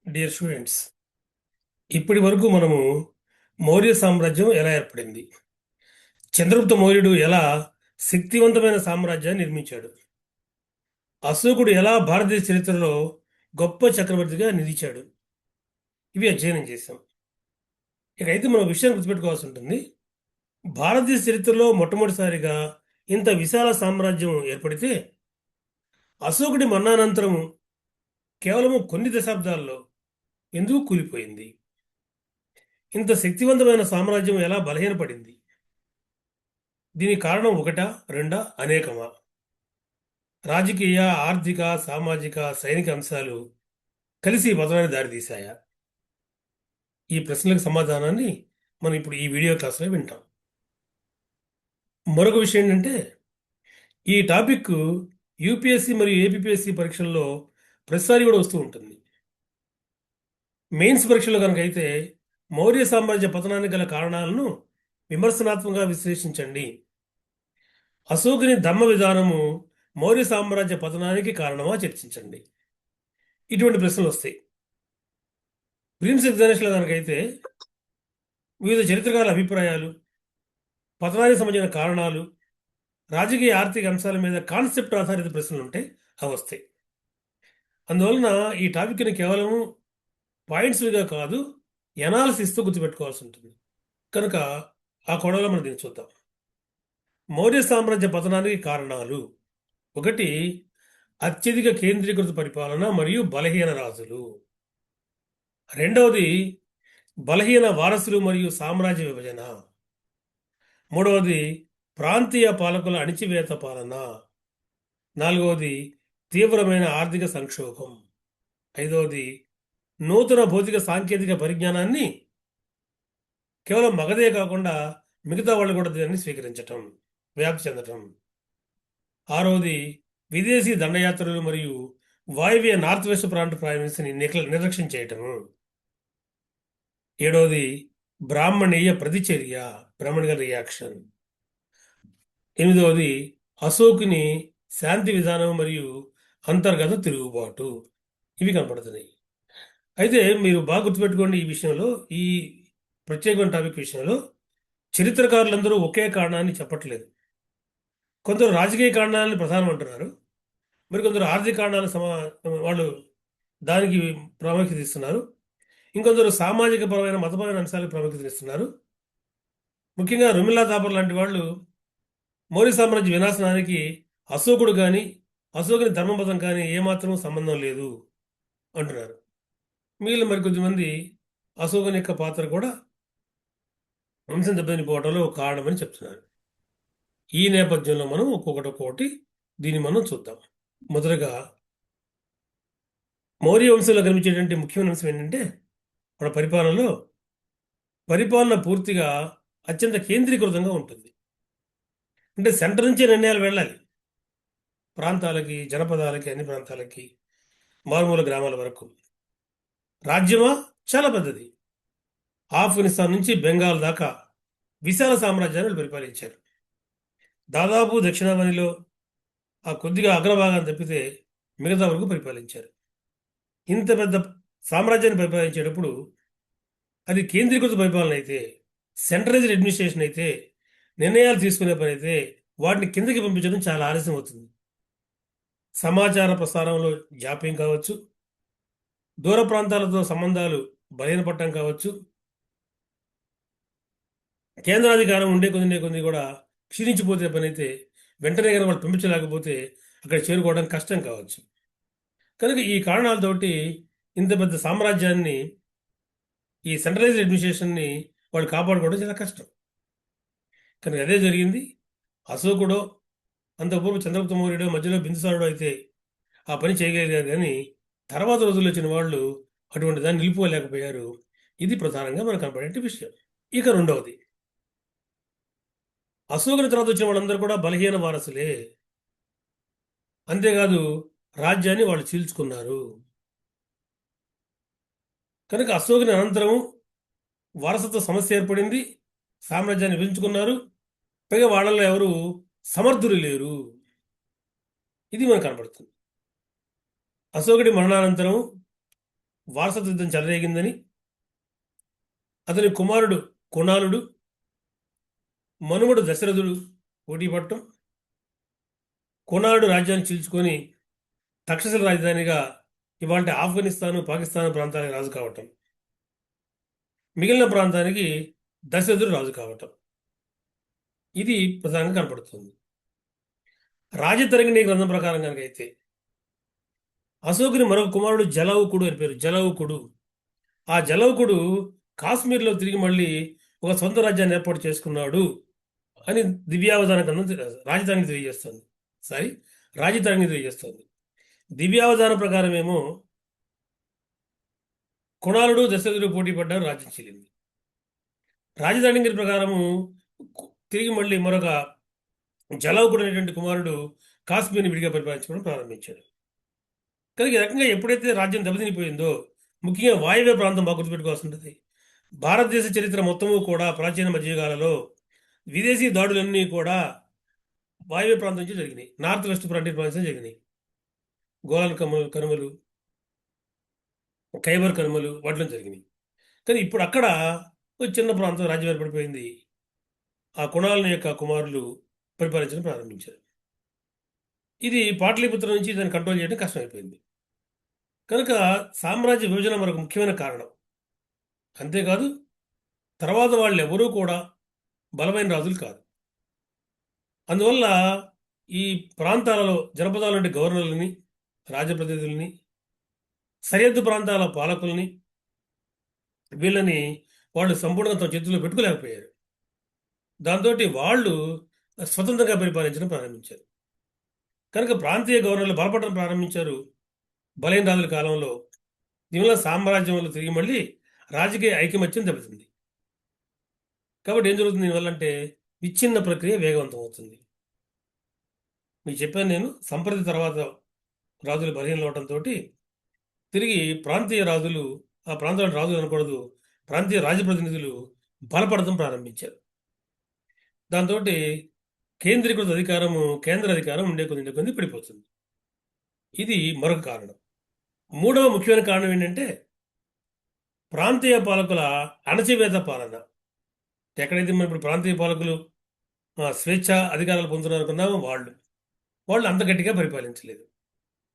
Dear students, ఇప్పటి వరకు మనము మౌర్య సామ్రాజ్యం ఎలా ఏర్పడింది, చంద్రగుప్త మౌర్యుడు ఎలా శక్తివంతమైన సామ్రాజ్యాన్ని నిర్మించాడు, అశోకుడు ఎలా భారతదేశ చరిత్రలో గొప్ప చక్రవర్తిగా నిలిచాడు, ఇవి అధ్యయనం చేశాం. ఇక అయితే మనం విషయాన్ని గుర్తుపెట్టుకోవాల్సి ఉంటుంది. భారతదేశ చరిత్రలో మొట్టమొదటిసారిగా ఇంత విశాల సామ్రాజ్యం ఏర్పడితే అశోకుడి మరణానంతరం కేవలం కొన్ని దశాబ్దాల్లో ఎందుకు కూలిపోయింది? ఇంత శక్తివంతమైన సామ్రాజ్యం ఎలా బలహీనపడింది? దీనికి కారణం ఒకటా, రెండా, అనేకమా? రాజకీయ, ఆర్థిక, సామాజిక, సైనిక అంశాలు కలిసి ఈ పతనానికి దారితీశాయా? ఈ ప్రశ్నలకు సమాధానాన్ని మనం ఇప్పుడు ఈ వీడియో క్లాస్లో వింటాం. మరొక విషయం ఏంటంటే, ఈ టాపిక్ యూపీఎస్సీ మరియు ఏపీఎస్సీ పరీక్షల్లో ప్రతిసారి కూడా వస్తూ ఉంటుంది. మెయిన్స్ పరీక్షలో కనుక అయితే మౌర్య సామ్రాజ్య పతనానికి గల కారణాలను విమర్శనాత్మకంగా విశ్లేషించండి, అశోకుని ధమ్మ విధానము మౌర్య సామ్రాజ్య పతనానికి కారణమా చర్చించండి, ఇటువంటి ప్రశ్నలు వస్తాయి. ప్రిలిమ్స్ ఎగ్జామినేషన్లో కనుకైతే వివిధ చరిత్రకారుల అభిప్రాయాలు, పతనానికి సంబంధించిన కారణాలు, రాజకీయ ఆర్థిక అంశాల మీద కాన్సెప్ట్ ఆధారిత ప్రశ్నలు ఉంటాయి, అవి వస్తాయి. అందువలన ఈ టాపిక్ని కేవలం పాయింట్స్గా కాదు, ఎనాలిసిస్తో గుర్తుపెట్టుకోవాల్సి ఉంటుంది. కనుక ఆ కోణంలో మనం దీన్ని చూద్దాం. మౌర్య సామ్రాజ్య పతనానికి కారణాలు: ఒకటి, అత్యధిక కేంద్రీకృత పరిపాలన మరియు బలహీన రాజులు. రెండవది, బలహీన వారసులు మరియు సామ్రాజ్య విభజన. మూడవది, ప్రాంతీయ పాలకుల అణిచివేత పాలన. నాలుగవది, తీవ్రమైన ఆర్థిక సంక్షోభం. ఐదవది, నూతన భౌతిక సాంకేతిక పరిజ్ఞానాన్ని కేవలం మగధే కాకుండా మిగతా వాళ్ళు కూడా దాన్ని స్వీకరించటం, వ్యాప్తి చెందటం. ఆరవది, విదేశీ దండయాత్రలు మరియు వాయువ్య నార్త్ వెస్ట్ ప్రాంత ప్రావిన్స్ని నిర్లక్ష్యం చేయటము. ఏడవది, బ్రాహ్మణీయ ప్రతిచర్య, బ్రాహ్మణికల్ రియాక్షన్. ఎనిమిదవది, అశోకుని శాంతి విధానం మరియు అంతర్గత తిరుగుబాటు. ఇవి కనపడుతున్నాయి. అయితే మీరు బాగా గుర్తుపెట్టుకోండి, ఈ విషయంలో, ఈ ప్రత్యేకమైన టాపిక్ విషయంలో చరిత్రకారులందరూ ఒకే కారణాన్ని చెప్పట్లేదు. కొందరు రాజకీయ కారణాలను ప్రధానం అంటున్నారు, మరికొందరు ఆర్థిక కారణాలు వాళ్ళు దానికి ప్రాముఖ్యత ఇస్తున్నారు, ఇంకొందరు సామాజిక పరమైన మతపరమైన అంశాలకు ప్రాముఖ్యత ఇస్తున్నారు. ముఖ్యంగా రుమిల్లా థాపర్ లాంటి వాళ్ళు మౌర్య సామ్రాజ్య వినాశనానికి అశోకుడు కానీ అశోకుని ధర్మపదం కానీ ఏమాత్రం సంబంధం లేదు అంటున్నారు. మిగిలిన మరికొద్దిమంది అశోకుని యొక్క పాత్ర కూడా వంశం దెబ్బతినిపోవడంలో ఒక కారణమని చెప్తున్నారు. ఈ నేపథ్యంలో మనం ఒక్కొక్కటి దీన్ని మనం చూద్దాం. మొదటగా మౌర్య వంశంలో కనిపించేటువంటి ముఖ్యమైన అంశం ఏంటంటే, వాళ్ళ పరిపాలన పూర్తిగా అత్యంత కేంద్రీకృతంగా ఉంటుంది. అంటే సెంటర్ నుంచే నిర్ణయాలు వెళ్ళాలి, ప్రాంతాలకి, జనపదాలకి, అన్ని ప్రాంతాలకి, మారుమూల గ్రామాల వరకు. రాజ్యమా చాలా పెద్దది. ఆఫ్ఘనిస్తాన్ నుంచి బెంగాల్ దాకా విశాల సామ్రాజ్యాన్ని పరిపాలించారు. దాదాపు దక్షిణావనిలో ఆ కొద్దిగా అగ్రభాగాన్ని తప్పితే మిగతా వరకు పరిపాలించారు. ఇంత పెద్ద సామ్రాజ్యాన్ని పరిపాలించేటప్పుడు అది కేంద్రీకృత పరిపాలన అయితే, సెంట్రలైజ్డ్ అడ్మినిస్ట్రేషన్ అయితే, నిర్ణయాలు తీసుకునే పని అయితే వాటిని కిందకి పంపించడం చాలా ఆలస్యం అవుతుంది. సమాచార ప్రసారంలో జాప్యం కావచ్చు, దూర ప్రాంతాలతో సంబంధాలు బలహీనపడటం కావచ్చు, కేంద్రాధికారం ఉండే కొన్ని కూడా క్షీణించిపోతే పని అయితే వెంటనే కనుక వాళ్ళు పంపించలేకపోతే అక్కడ చేరుకోవడం కష్టం కావచ్చు. కనుక ఈ కారణాలతోటి ఇంత పెద్ద సామ్రాజ్యాన్ని, ఈ సెంట్రలైజ్డ్ అడ్మినిస్ట్రేషన్ని వాళ్ళు కాపాడుకోవడం చాలా కష్టం. కనుక అదే జరిగింది. అశోకుడో, అంతపూర్వం చంద్రగుప్త మౌర్యుడో, మధ్యలో బిందుసారుడో అయితే ఆ పని చేయగలిగారు, కానీ తర్వాత రోజుల్లో వచ్చిన వాళ్ళు అటువంటి దాన్ని నిలుపుకోలేకపోయారు. ఇది ప్రధానంగా మనకు కనపడే విషయం. ఇక రెండవది, అశోకుని తర్వాత వచ్చిన వాళ్ళందరూ కూడా బలహీన వారసులే. అంతేకాదు, రాజ్యాన్ని వాళ్ళు చీల్చుకున్నారు. కనుక అశోకుని అనంతరం వారసత్వ సమస్య ఏర్పడింది, సామ్రాజ్యాన్ని పెంచుకున్నారు, పైగా వాళ్ళలో ఎవరు సమర్థులు లేరు. ఇది మనకు కనపడుతుంది. అశోకుడి మరణానంతరం వారసత్వ యుద్ధం చెలరేగిందని, అతని కుమారుడు కుణాళుడు, మనుమడు దశరథుడు పోటీ పడటం, కుణాళుడు రాజ్యాన్ని చీల్చుకొని తక్షశిల రాజధానిగా ఇవాళ ఆఫ్ఘనిస్తాను, పాకిస్తాన్ ప్రాంతానికి రాజు కావటం, మిగిలిన ప్రాంతానికి దశరథుడు రాజు కావటం, ఇది ప్రధానంగా కనపడుతుంది. రాజతరంగిణి గ్రంథం ప్రకారం కనుకైతే అశోకుని మరొక కుమారుడు జలౌకుడు అని పేరు. జలౌకుడు, ఆ జలౌకుడు కాశ్మీర్లో తిరిగి మళ్ళీ ఒక సొంత రాజ్యాన్ని ఏర్పాటు చేసుకున్నాడు అని దివ్యావధాన గ్రంథం రాజధానికి తెలియజేస్తుంది. సారీ, రాజధానికి తెలియజేస్తుంది. దివ్యావధాన ప్రకారం ఏమో కుణాళుడు దశరథుడు పోటీ పడ్డారు, రాజ్యం చెల్లింది. రాజధాని ప్రకారము తిరిగి మళ్ళీ మరొక జలౌకుడు అనేటువంటి కుమారుడు కాశ్మీర్ని విడిగా పరిపాలించడం ప్రారంభించాడు. కనుక ఈ రకంగా ఎప్పుడైతే రాజ్యం దెబ్బతినిపోయిందో, ముఖ్యంగా వాయువ్య ప్రాంతం బాగా గుర్తుపెట్టుకోవాల్సి ఉంటుంది. భారతదేశ చరిత్ర మొత్తము కూడా ప్రాచీన మధ్యయుగాలలో విదేశీ దాడులన్నీ కూడా వాయువ్య ప్రాంతం నుంచి జరిగినాయి. నార్త్ వెస్ట్ ఫ్రంటియర్ ప్రాంతం జరిగినాయి. గోలాన్ కనుమలు, ఖైబర్ కనుమలు వాటిలో జరిగినాయి. కానీ ఇప్పుడు అక్కడ ఒక చిన్న ప్రాంతం రాజ్యం ఏర్పడిపోయింది. ఆ కుణాళుని యొక్క కుమారులు పరిపాలించడం ప్రారంభించారు. ఇది పాటలీపుత్రం నుంచి దాన్ని కంట్రోల్ చేయడం కష్టమైపోయింది. కనుక సామ్రాజ్య విభజన మరొక ముఖ్యమైన కారణం. అంతేకాదు, తర్వాత వాళ్ళు ఎవరూ కూడా బలమైన రాజులు కాదు. అందువల్ల ఈ ప్రాంతాలలో జనపదాల నుండి గవర్నర్లని, రాజప్రతినిధుల్ని, సరిహద్దు ప్రాంతాల పాలకుల్ని, వీళ్ళని వాళ్ళు సంపూర్ణంగా తమ చేతుల్లో పెట్టుకోలేకపోయారు. దాంతో వాళ్ళు స్వతంత్రంగా పరిపాలించడం ప్రారంభించారు. కనుక ప్రాంతీయ గవర్నర్లు బలపడడం ప్రారంభించారు బలైన రాజుల కాలంలో. దీనివల్ల సామ్రాజ్యంలో తిరిగి మళ్ళీ రాజకీయ ఐకమత్యం దెబ్బతింది. కాబట్టి ఏం జరుగుతుంది దీనివల్ల అంటే విచ్ఛిన్న ప్రక్రియ వేగవంతం అవుతుంది. మీకు చెప్పాను నేను, సంప్రతి తర్వాత రాజులు బలహీనలు అవడంతో తిరిగి ప్రాంతీయ రాజులు, ఆ ప్రాంతంలో రాజులు అనకూడదు, ప్రాంతీయ రాజప్రతినిధులు బలపడటం ప్రారంభించారు. దాంతో కేంద్రీకృత అధికారము, కేంద్ర అధికారం ఉండే కొద్ది పడిపోతుంది. ఇది మరొక కారణం. మూడవ ముఖ్యమైన కారణం ఏంటంటే ప్రాంతీయ పాలకుల అణచివేత పాలన. ఎక్కడైతే మనం ఇప్పుడు ప్రాంతీయ పాలకులు స్వేచ్ఛ అధికారాలు పొందుతున్నారనుకున్నామో వాళ్ళు అంత గట్టిగా పరిపాలించలేదు.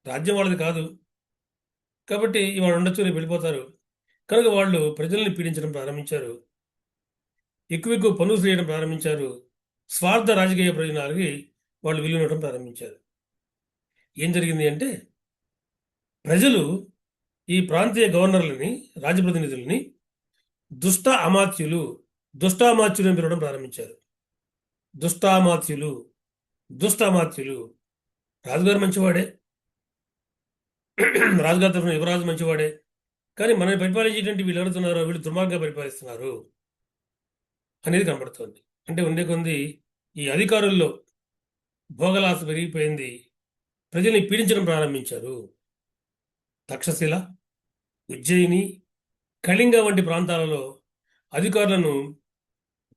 రాజ్యం వాళ్ళది కాదు కాబట్టి ఇవాళ ఉండొచ్చు, రేపు వెళ్ళిపోతారు. కనుక వాళ్ళు ప్రజల్ని పీడించడం ప్రారంభించారు, ఎక్కువ పనులు చేయడం ప్రారంభించారు, స్వార్థ రాజకీయ ప్రయోజనాలకి వాళ్ళు విలువడం ప్రారంభించారు. ఏం జరిగింది అంటే ప్రజలు ఈ ప్రాంతీయ గవర్నర్లని, రాజప్రతినిధుల్ని దుష్టామాత్యులు అని పిలవడం ప్రారంభించారు. దుష్టామాత్యులు. రాజుగారు మంచివాడే, రాజుగారి తరఫున యువరాజు మంచివాడే, కానీ మనల్ని పరిపాలించేటువంటి వీళ్ళు ఎవరుతున్నారో వీళ్ళు దుర్మార్గంగా పరిపాలిస్తున్నారు అనేది కనబడుతోంది. అంటే ఉండే కొంది ఈ అధికారుల్లో భోగలాస పెరిగిపోయింది, ప్రజల్ని పీడించడం ప్రారంభించారు. తక్షశిల, ఉజ్జయిని, కళింగ వంటి ప్రాంతాలలో అధికారులను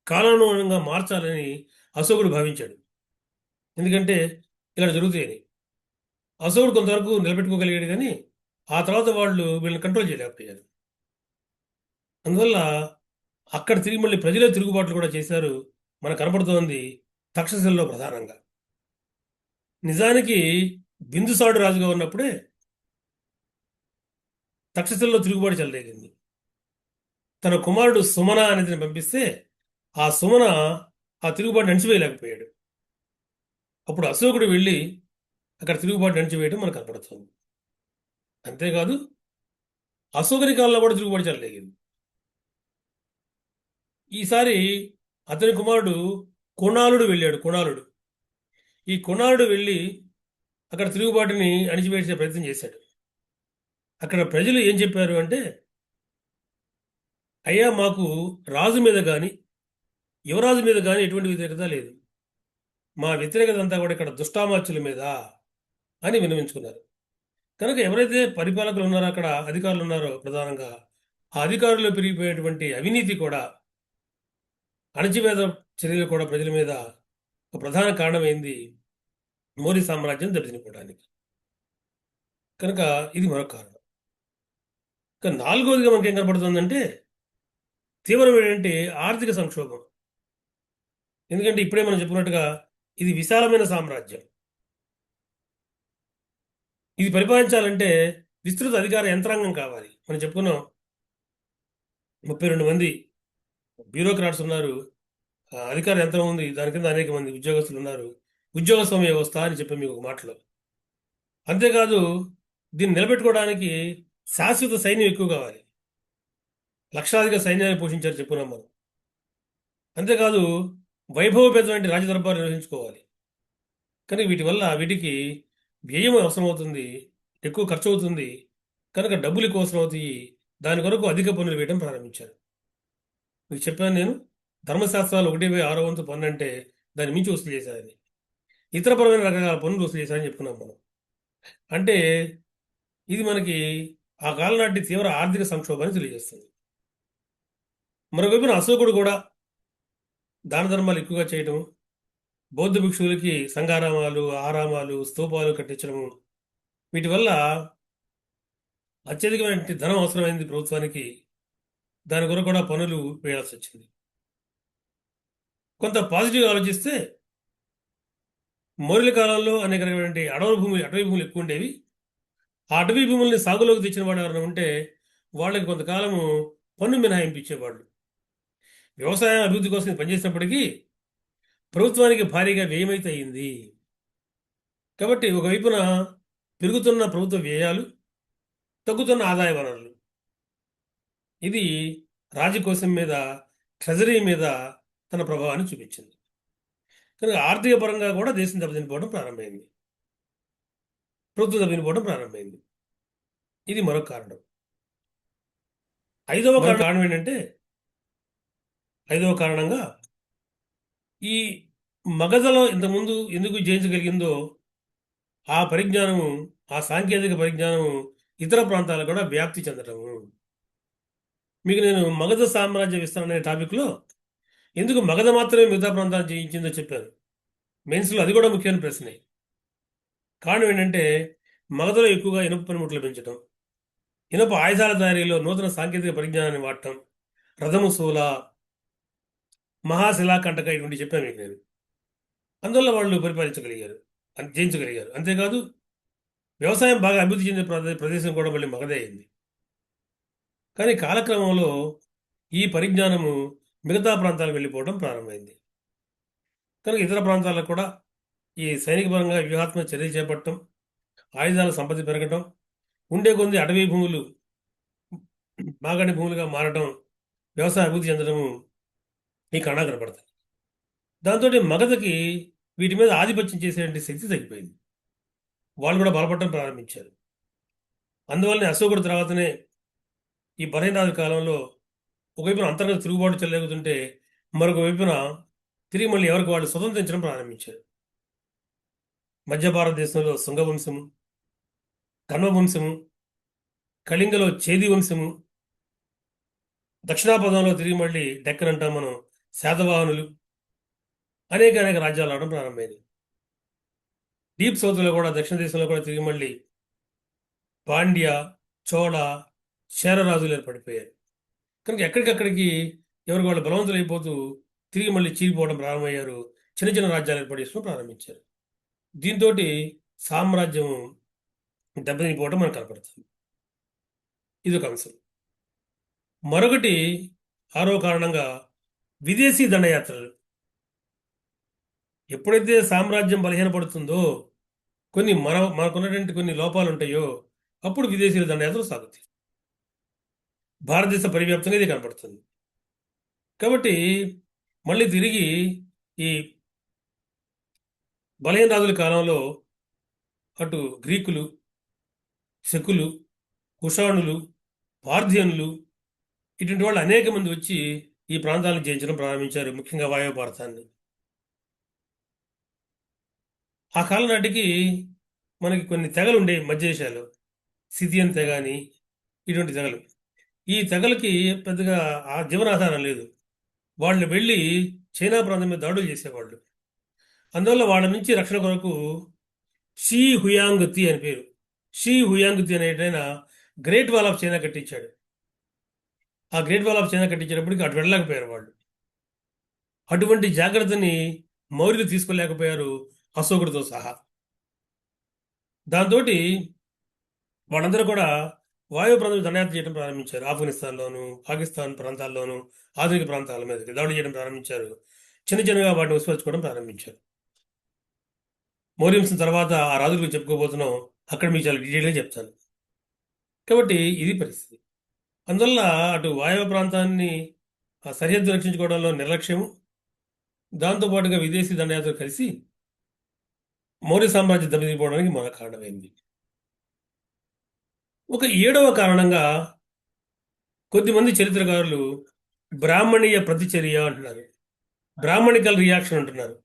కాలానుగుణంగా మార్చాలని అశోకుడు భావించాడు. ఎందుకంటే ఇలా జరుగుతాయని. అశోకుడు కొంతవరకు నిలబెట్టుకోగలిగాడు, కానీ ఆ తర్వాత వాళ్ళు వీళ్ళని కంట్రోల్ చేయలేకపోయారు. అందువల్ల అక్కడ తిరిగి మళ్ళీ ప్రజలే తిరుగుబాట్లు కూడా చేశారు. మనకు కనపడుతోంది తక్షశిలలో ప్రధానంగా. నిజానికి బిందుసాడు రాజుగా ఉన్నప్పుడే తక్షశిలలో తిరుగుబాటు చెలరేగింది. తన కుమారుడు సుమన అనేది పంపిస్తే ఆ సుమన ఆ తిరుగుబాటు అణిచివేయలేకపోయాడు. అప్పుడు అశోకుడు వెళ్ళి అక్కడ తిరుగుబాటు అణిచివేయడం మనకు కనపడుతుంది. అంతేకాదు, అశోకుని కాలంలో కూడా తిరుగుబాటు చెలరేగింది. ఈసారి అతని కుమారుడు కుణాళుడు వెళ్ళాడు. ఈ కుణాళుడు వెళ్ళి అక్కడ తిరుగుబాటుని అణిచివేసే ప్రయత్నం చేశాడు. అక్కడ ప్రజలు ఏం చెప్పారు అంటే, అయ్యా మాకు రాజు మీద కానీ యువరాజు మీద కానీ ఎటువంటి వ్యతిరేకత లేదు, మా వ్యతిరేకత అంతా కూడా ఇక్కడ దుష్టామాచ్యుల మీద అని విన్నవించుకున్నారు. కనుక ఎవరైతే పరిపాలకులు ఉన్నారో, అక్కడ అధికారులు ఉన్నారో, ప్రధానంగా ఆ అధికారుల్లో పెరిగిపోయేటువంటి అవినీతి కూడా, అణచివేత చర్యలు కూడా ప్రజల మీద ఒక ప్రధాన కారణమైంది మౌర్య సామ్రాజ్యం దెబ్బతినిపోవడానికి. కనుక ఇది మరొక కారణం. ఇక నాలుగోదిగా మనకి ఏం కనపడుతుందంటే తీవ్రమైనటువంటి ఆర్థిక సంక్షోభం. ఎందుకంటే ఇప్పుడే మనం చెప్పుకున్నట్టుగా ఇది విశాలమైన సామ్రాజ్యం. ఇది పరిపాలించాలంటే విస్తృత అధికార యంత్రాంగం కావాలి. మనం చెప్పుకున్నాం 32 మంది బ్యూరోక్రాట్స్ ఉన్నారు. అధికార యంత్రం ఉంది. దాని కింద అనేక మంది ఉద్యోగస్తులు ఉన్నారు. ఉద్యోగ స్వామ్య వ్యవస్థ అని చెప్పి మీకు ఒక మాటలో. అంతేకాదు దీన్ని నిలబెట్టుకోవడానికి శాశ్వత సైన్యం ఎక్కువ కావాలి. లక్షాధిక సైన్యాన్ని పోషించారు చెప్పుకున్నాం మనం. అంతేకాదు వైభవపేతమైన రాజదర్బారు నిర్వహించుకోవాలి. కానీ వీటికి వ్యయం అవసరమవుతుంది, ఎక్కువ ఖర్చు అవుతుంది. కనుక డబ్బులు ఎక్కువ అవసరం అవుతాయి. దాని కొరకు అధిక పన్నులు వేయడం ప్రారంభించారు. మీకు చెప్పాను నేను, ధర్మశాస్త్రాలు 1/6 పన్ను అంటే దాన్ని మించి వసూలు చేశారని. ఇతరపరమైన రకరకాల పన్నులు వసూలు చేశారని చెప్పుకున్నాం మనం. అంటే ఇది మనకి ఆ కాలం నాటి తీవ్ర ఆర్థిక సంక్షోభాన్ని తెలియజేస్తుంది. మరొకవైపున అశోకుడు కూడా దాన ధర్మాలు ఎక్కువగా చేయడం, బౌద్ధ భిక్షువులకి సంఘారామాలు, ఆరామాలు, స్తూపాలు కట్టించడము, వీటి వల్ల అత్యధికమైన ధనం అవసరమైంది ప్రభుత్వానికి. దాని కొరకు కూడా పనులు వేయాల్సి వచ్చింది. కొంత పాజిటివ్ ఆలోచిస్తే మౌర్యుల కాలంలో అనేక రకమైనటువంటి అటవీ భూములు ఎక్కువ ఉండేవి. ఆ అటవీ భూముల్ని సాగులోకి తెచ్చిన వాడు ఎవరైనా ఉంటే వాళ్ళకి కొంతకాలము పన్ను మినహాయింపు ఇచ్చేవాళ్ళు. వ్యవసాయ అభివృద్ధి కోసం ఇది పనిచేసినప్పటికీ ప్రభుత్వానికి భారీగా వ్యయమైతే అయింది. కాబట్టి ఒకవైపున పెరుగుతున్న ప్రభుత్వ వ్యయాలు, తగ్గుతున్న ఆదాయ వనరులు, ఇది రాజకోశం మీద, ట్రెజరీ మీద తన ప్రభావాన్ని చూపించింది. కనుక ఆర్థిక పరంగా కూడా దేశం దెబ్బతినిపోవడం ప్రారంభమైంది, ప్రభుత్వం దెబ్బతినిపోవడం ప్రారంభమైంది. ఇది మరొక కారణం. ఐదవ కారణం ఏంటంటే, ఐదవ కారణంగా ఈ మగధలో ఇంతకుముందు ఎందుకు జయించగలిగిందో ఆ పరిజ్ఞానము, ఆ సాంకేతిక పరిజ్ఞానము ఇతర ప్రాంతాలకు కూడా వ్యాప్తి చెందటము. మీకు నేను మగధ సామ్రాజ్య విస్తరణ అనే టాపిక్లో ఎందుకు మగధ మాత్రమే మిగతా ప్రాంతాలు జయించిందో చెప్పాను. మెయిన్స్లో అది కూడా ముఖ్యమైన ప్రశ్నే. కారణం ఏంటంటే మగధలో ఎక్కువగా ఇనుప పనిముట్లు పెంచడం, ఇనుప ఆయుధాల తయారీలో నూతన సాంకేతిక పరిజ్ఞానాన్ని వాడటం, రథము శూల, మహాశిలాకంటక ఇటువంటి చెప్పాను మీకు నేను. అందువల్ల వాళ్ళు పరిపాలించగలిగారు, జయించగలిగారు. అంతేకాదు వ్యవసాయం బాగా అభివృద్ధి చెందే ప్రదేశం కూడా మళ్ళీ మగధే అయింది. కానీ కాలక్రమంలో ఈ పరిజ్ఞానము మిగతా ప్రాంతాలకు వెళ్ళిపోవడం ప్రారంభమైంది. కనుక ఇతర ప్రాంతాలకు కూడా ఈ సైనిక పరంగా వ్యూహాత్మక చర్యలు చేపట్టడం, ఆయుధాల సంపత్తి పెరగటం, ఉండే కొద్ది అటవీ భూములు మాగడి భూములుగా మారటం, వ్యవసాయ అభివృద్ధి చెందడము ఈ కారణాలు కనపడతాయి. దాంతో మగధకి వీటి మీద ఆధిపత్యం చేసేటువంటి శక్తి తగ్గిపోయింది. వాళ్ళు కూడా బలపడటం ప్రారంభించారు. అందువల్లనే అశోకుడు తర్వాతనే ఈ బలహీనరాజు కాలంలో ఒకవైపున అంతర్గత తిరుగుబాటు చెలరేగుతుంటే మరొక వైపున తిరిగి మళ్ళీ ఎవరికి వాళ్ళు స్వతంత్రించడం ప్రారంభించారు. మధ్య భారతదేశంలో శుంగవంశము, కన్వవంశము, కళింగలో చేది వంశము, దక్షిణాపథంలో తిరిగి మళ్ళీ డెక్కన్ అంటాం మనం, శాతవాహనులు, అనేక రాజ్యాలు రావడం ప్రారంభమైంది. డీప్ సౌత్లో కూడా, దక్షిణ దేశంలో కూడా తిరిగి మళ్ళీ పాండ్య, చోళ, చేరరాజులు ఏర్పడిపోయారు. కనుక ఎక్కడికక్కడికి ఎవరికి వాళ్ళు బలవంతులు అయిపోతూ తిరిగి మళ్ళీ చీలిపోవడం ప్రారంభమయ్యారు. చిన్న చిన్న రాజ్యాలు ఏర్పాటు చేసుకోవడం ప్రారంభించారు. దీంతో సామ్రాజ్యం దెబ్బతినిపోవడం మనకు కనపడుతుంది. ఇది ఒక అంశం. మరొకటి, ఆరో కారణంగా విదేశీ దండయాత్రలు. ఎప్పుడైతే సామ్రాజ్యం బలహీనపడుతుందో, మనకున్నటువంటి కొన్ని లోపాలు ఉంటాయో, అప్పుడు విదేశీయుల దండయాత్రలు సాగుతాయి. భారతదేశ పరివ్యాప్తంగా ఇది కనపడుతుంది. కాబట్టి మళ్ళీ తిరిగి ఈ బలహీన రాజుల కాలంలో అటు గ్రీకులు, శకులు, కుషాణులు, పార్థియన్లు, ఇటువంటి వాళ్ళు అనేక మంది వచ్చి ఈ ప్రాంతాలను జయించడం ప్రారంభించారు, ముఖ్యంగా వాయవ్య భారతాన్ని. ఆ కాలం నాటికి మనకి కొన్ని తెగలు ఉండే మధ్య దేశాలు, సిథియన్ తెగ అని, ఇటువంటి తెగలు. ఈ తెగలకి పెద్దగా ఆ జీవనాధారం లేదు. వాళ్ళు వెళ్ళి చైనా ప్రాంతం మీద దాడులు చేసేవాళ్ళు. అందువల్ల వాళ్ళ నుంచి రక్షణ కొరకు షీ హుయాంగ్తి అని పేరు. షీ హుయాంగ్తి అనేటైన గ్రేట్ వాల్ ఆఫ్ చైనా కట్టించాడు. ఆ గ్రేట్ వాల్ ఆఫ్ చైనా కట్టించేటప్పటికి అటు వెళ్ళలేకపోయారు వాళ్ళు. అటువంటి జాగ్రత్తని మౌర్యులు తీసుకోలేకపోయారు, అశోకుడితో సహా. దాంతో వాళ్ళందరూ కూడా వాయు ప్రాంతం దండయాత్ర చేయడం ప్రారంభించారు. ఆఫ్ఘనిస్తాన్లోను, పాకిస్తాన్ ప్రాంతాల్లోను, ఆధునిక ప్రాంతాల మీదకి దాడి చేయడం ప్రారంభించారు. చిన్న చిన్నగా వాటిని విస్మరించుకోవడం ప్రారంభించారు. మౌర్యంసం తర్వాత ఆ రాజుల గురించి చెప్పుకోబోతున్నాం. అక్కడ మీకు చాలా డీటెయిల్గా చెప్తాను. కాబట్టి ఇది పరిస్థితి. అందువల్ల అటు వాయవ్య ప్రాంతాన్ని ఆ సరిహద్దు రక్షించుకోవడంలో నిర్లక్ష్యము, దాంతోపాటుగా విదేశీ దండయాత్రలు కలిసి మౌర్య సామ్రాజ్యం దెబ్బతిపోవడానికి మన కారణమైంది. ఒక ఏడవ కారణంగా కొద్దిమంది చరిత్రకారులు బ్రాహ్మణీయ ప్రతిచర్య అంటున్నారు, బ్రాహ్మణికల్ రియాక్షన్ అంటున్నారు.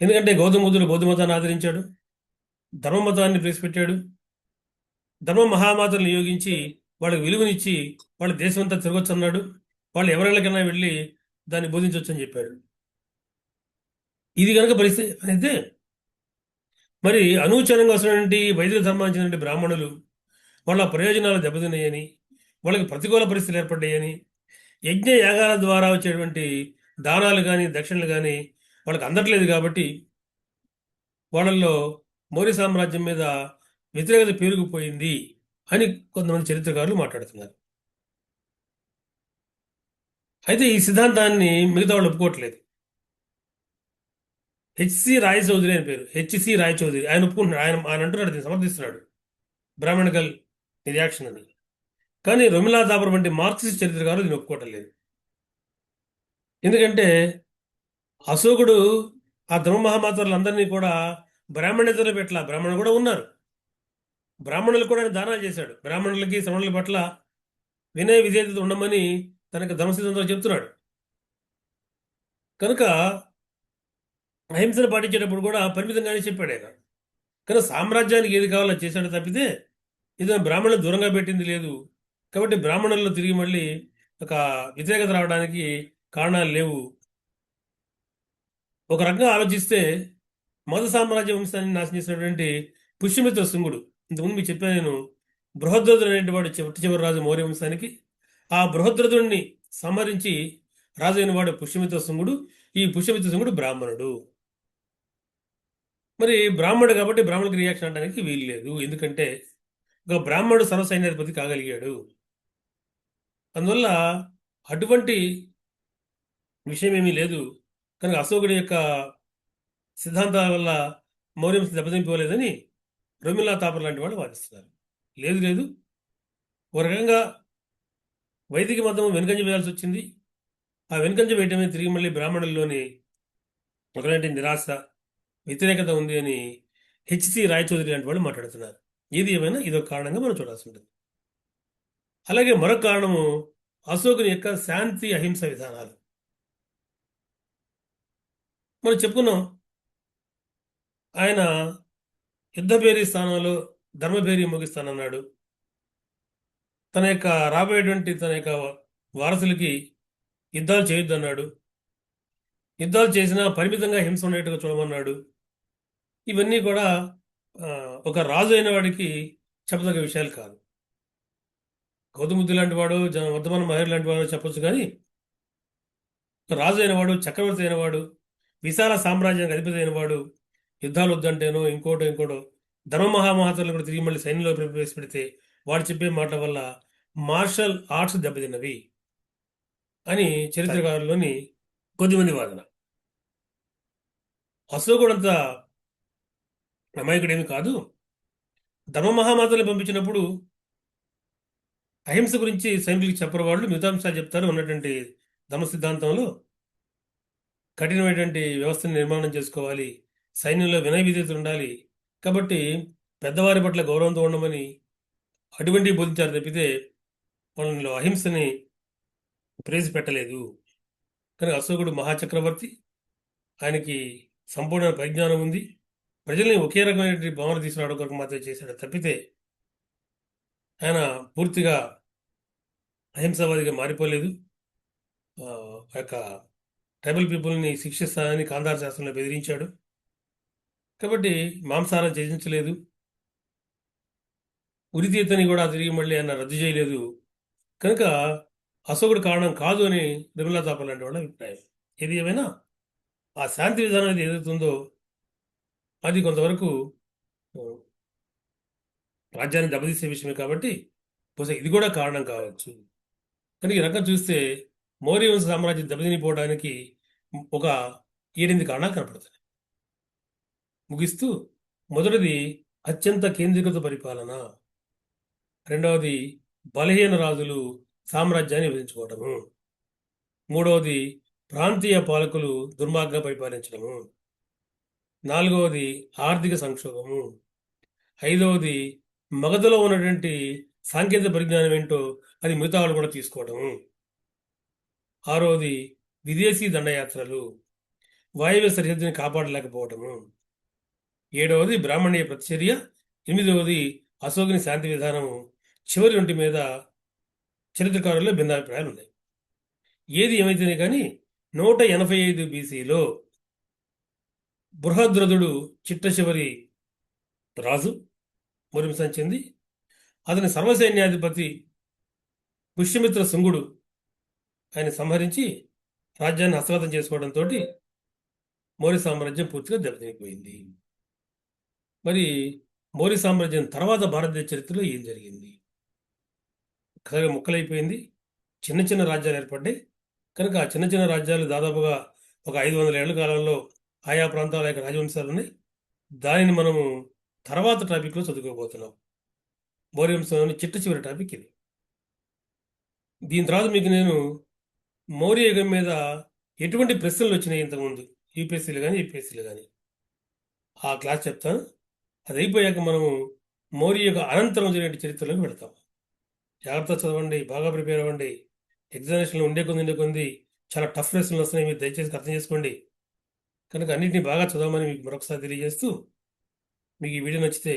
ఎందుకంటే గౌతమ బుద్ధుడు బౌద్ధ మతాన్ని ఆదరించాడు, ధర్మ మతాన్ని ప్రవేశపెట్టాడు, ధర్మ మహామాతలు నియోగించి వాళ్ళకి విలువనిచ్చి వాళ్ళ దేశమంతా తిరగొచ్చు అన్నాడు. వాళ్ళు ఎవరికైనా వెళ్ళి దాన్ని బోధించవచ్చు అని చెప్పాడు. ఇది కనుక పరిస్థితి అయితే మరి అనూచనంగా వస్తున్నటువంటి వైదిక ధర్మానికి చెందిన బ్రాహ్మణులు వాళ్ళ ప్రయోజనాలు దెబ్బతిన్నాయని, వాళ్ళకి ప్రతికూల పరిస్థితులు ఏర్పడ్డాయని, యజ్ఞ యాగాల ద్వారా వచ్చేటువంటి దానాలు కానీ దక్షిణలు కానీ వాళ్ళకి అందట్లేదు కాబట్టి వాళ్ళల్లో మౌర్య సామ్రాజ్యం మీద వ్యతిరేకత పెరిగిపోయింది అని కొంతమంది చరిత్రకారులు మాట్లాడుతున్నారు. అయితే ఈ సిద్ధాంతాన్ని మిగతా వాళ్ళు ఒప్పుకోవట్లేదు. హెచ్సి రాయ్ చౌదరి అని పేరు, హెచ్సి రాయ్ చౌదరి, ఆయన ఒప్పుకుంటున్నాడు. ఆయన అంటున్నాడు, దీన్ని సమర్థిస్తున్నాడు, బ్రాహ్మణికల్ రియాక్షన్ అని. కానీ రొమిలా థాపర్ వంటి మార్క్సిస్ట్ చరిత్రకారులు దీన్ని ఒప్పుకోవటం లేదు. ఎందుకంటే అశోకుడు ఆ ధర్మ మహామాతరులందరినీ కూడా బ్రాహ్మణేతరులు పెట్టలా, బ్రాహ్మణులు కూడా ఉన్నారు. బ్రాహ్మణులు కూడా ఆయన దానాలు చేశాడు. బ్రాహ్మణులకి శ్రమణుల పట్ల వినయ విధేయత ఉండమని తనకు ధర్మసిద్ధంతో చెప్తున్నాడు. కనుక అహింసను పాటించేటప్పుడు కూడా పరిమితంగానే చెప్పాడు ఆయన. కానీ సామ్రాజ్యానికి ఏది కావాలో చేశాడు తప్పితే ఇది బ్రాహ్మణులు దూరంగా పెట్టింది లేదు. కాబట్టి బ్రాహ్మణుల్లో తిరిగి మళ్ళీ ఒక వ్యతిరేకత రావడానికి కారణాలు లేవు. ఒక రకంగా ఆలోచిస్తే మధు సామ్రాజ్య వంశాన్ని నాశనం చేసినటువంటి పుష్యమిత్ర శృంగుడు, ఇంతకుముందు మీకు చెప్పాను నేను, బృహద్రథుడు అనేటువంటి వాడు చివరి రాజు మౌర్య వంశానికి. ఆ బృహద్రథుడిని సంహరించి రాజు అయిన వాడు పుష్యమిత్ర శృంగుడు. ఈ పుష్యమిత్ర శృంగుడు బ్రాహ్మణుడు. మరి బ్రాహ్మణుడు కాబట్టి బ్రాహ్మణుడికి రియాక్షన్ అనడానికి వీలు లేదు. ఎందుకంటే ఒక బ్రాహ్మణుడు సర్వసైన్యాధిపతి కాగలిగాడు. అందువల్ల అటువంటి విషయం ఏమీ లేదు. కనుక అశోకుడి యొక్క సిద్ధాంతాల వల్ల మౌర్యం దెబ్బతింపోలేదని రొమిలా థాపర్ లాంటి వాళ్ళు వాదిస్తున్నారు. లేదు లేదు, ఒక రకంగా వైదిక మతం వెనుకంజ వేయాల్సి వచ్చింది. ఆ వెనుకంజ వేయటమే తిరిగి మళ్ళీ బ్రాహ్మణుల్లోని ఒకలాంటి నిరాశ, వ్యతిరేకత ఉంది అని హెచ్సి రాయచౌదరి లాంటి వాళ్ళు మాట్లాడుతున్నారు. ఏది ఏమైనా ఇదొక కారణంగా మనం చూడాల్సి ఉంటుంది. అలాగే మరొక కారణము అశోకుని యొక్క శాంతి అహింస విధానాలు. మనం చెప్పుకున్నాం, ఆయన యుద్ధభేరీ స్థానంలో ధర్మభేరీ ముగిస్తానన్నాడు. తన యొక్క రాబోయేటువంటి తన యొక్క వారసులకి యుద్ధాలు చేయొద్దన్నాడు. యుద్ధాలు చేసినా పరిమితంగా హింస ఉండేట్టుగా చూడమన్నాడు. ఇవన్నీ కూడా ఒక రాజు అయిన వాడికి చెప్పదగ్గ విషయాలు కాదు. గౌతమ బుద్ధుడు లాంటి వాడు, వర్ధమాన మహర్షి లాంటి వాడు చెప్పొచ్చు, కానీ రాజు అయినవాడు, చక్రవర్తి అయినవాడు, విశాల సామ్రాజ్యానికి అధిపతి అయినవాడు యుద్ధాలు వద్దంటేనో ఇంకోటో ధర్మ మహామహతలు కూడా తిరిగి మళ్ళీ సైన్యంలో ప్రవేశపెడితే వాడు చెప్పే మాటల వల్ల మార్షల్ ఆర్ట్స్ దెబ్బతిన్నవి అని చరిత్రకారుల్లోని కొద్దిమంది వాదన. అశోకుడంత అమాయకుడేమి కాదు. ధర్మ మహామాతలు పంపించినప్పుడు అహింస గురించి సైనికులకు చెప్పరు, వాళ్ళు మిగతాంశాలు చెప్తారు. ఉన్నటువంటి ధర్మ సిద్ధాంతంలో కఠినమైనటువంటి వ్యవస్థను నిర్మాణం చేసుకోవాలి, సైన్యంలో వినయ విధేయతలు ఉండాలి, కాబట్టి పెద్దవారి పట్ల గౌరవంతో ఉండమని అటువంటివి బోధించారు తప్పితే వాళ్ళలో అహింసని ప్రవేశపెట్టలేదు. కానీ అశోకుడు మహాచక్రవర్తి, ఆయనకి సంపూర్ణ పరిజ్ఞానం ఉంది. ప్రజల్ని ఒకే రకమైనటువంటి భావన తీసుకురావడం కొరకు మాత్రమే చేశాడు తప్పితే ఆయన పూర్తిగా అహింసావాదిగా మారిపోలేదు. ఆ యొక్క ట్రైబల్ పీపుల్ని శిక్షిస్తానని కాందార శాస్త్రంలో బెదిరించాడు. కాబట్టి మాంసాహారం త్యజించలేదు. ఉరితీతని కూడా తిరిగి మళ్ళీ ఆయన రద్దు చేయలేదు కనుక అశోకుడు కారణం కాదు అని నిర్మలా తాపర్ లాంటి వాళ్ళ అభిప్రాయం. ఏది ఏమైనా ఆ శాంతి విధానం అనేది ఏదైతుందో అది కొంతవరకు ఆ, రాజ్యాన్ని దెబ్బతీసే విషయమే కాబట్టి బహుశా ఇది కూడా కారణం కావచ్చు. కానీ ఈ రకంగా చూస్తే మౌర్య వంశ సామ్రాజ్యం దెబ్బతినిపోవడానికి ఒక 7 కారణాలు కనపడుతున్నాయి. ముగిస్తూ మొదటిది అత్యంత కేంద్రీకృత పరిపాలన, రెండవది బలహీన రాజులు సామ్రాజ్యాన్ని విభజించుకోవటము, మూడవది ప్రాంతీయ పాలకులు దుర్మార్గంగా పరిపాలించడము, నాలుగవది ఆర్థిక సంక్షోభము, ఐదవది మగధలో ఉన్నటువంటి సాంకేతిక పరిజ్ఞానం ఏంటో అది మిగతా వాళ్ళు కూడా తీసుకోవడము, ఆరవది విదేశీ దండయాత్రలు వాయువ్య సరిహద్దుని కాపాడలేకపోవటము, ఏడవది బ్రాహ్మణీయ ప్రతిచర్య, ఎనిమిదవది అశోకుని శాంతి విధానము. చివరి ఒంటి మీద చరిత్రకారుల్లో భిన్నాభిప్రాయాలు ఉన్నాయి. ఏది ఏమైతేనే కానీ 185 బీసీలో బృహద్రథుడు చిట్ట చివరి రాజు మరుమిసం చెంది అతని సర్వసైన్యాధిపతి పుష్యమిత్ర శుంగుడు ఆయన సంహరించి రాజ్యాన్ని హస్తగతం చేసుకోవడంతో మౌర్య సామ్రాజ్యం పూర్తిగా దెబ్బతినిపోయింది. మరి మౌర్య సామ్రాజ్యం తర్వాత భారతదేశ చరిత్రలో ఏం జరిగింది? ఒకసారి ముక్కలైపోయింది, చిన్న చిన్న రాజ్యాలు ఏర్పడ్డాయి. కనుక ఆ చిన్న చిన్న రాజ్యాలు దాదాపుగా ఒక 500 ఏళ్ల కాలంలో ఆయా ప్రాంతాల యొక్క రాజవంశాలు ఉన్నాయి. దానిని మనము తర్వాత టాపిక్లో చదువుకోబోతున్నాం. మౌర్య వంశంలోని చిట్ట చివరి టాపిక్ ఇది. దీని తర్వాత మీకు నేను మౌర్య యుగం మీద ఎటువంటి ప్రశ్నలు వచ్చినాయి ఇంతకుముందు యూపీఎస్సీలు కానీ యూపీఎస్సీలు కానీ ఆ క్లాస్ చెప్తాను. అది అయిపోయాక మనము మౌర్య యుగ అనంతరం జరిగిన చరిత్రలోకి వెళతాం. జాగ్రత్త చదవండి, బాగా ప్రిపేర్ అవ్వండి. ఎగ్జామినేషన్లో ఉండే కొంది చాలా టఫ్ ప్రశ్నలు వస్తున్నాయి, మీరు దయచేసి అర్థం చేసుకోండి. కనుక అన్నింటినీ బాగా చదవమని మీకు మరొకసారి తెలియజేస్తూ, మీకు ఈ వీడియో నచ్చితే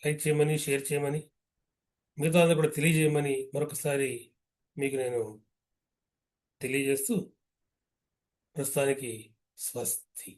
లైక్ చేయమని, షేర్ చేయమని, మిగతా కూడా తెలియజేయమని మరొకసారి మీకు నేను తెలియజేస్తూ ప్రస్తుతానికి స్వస్తి.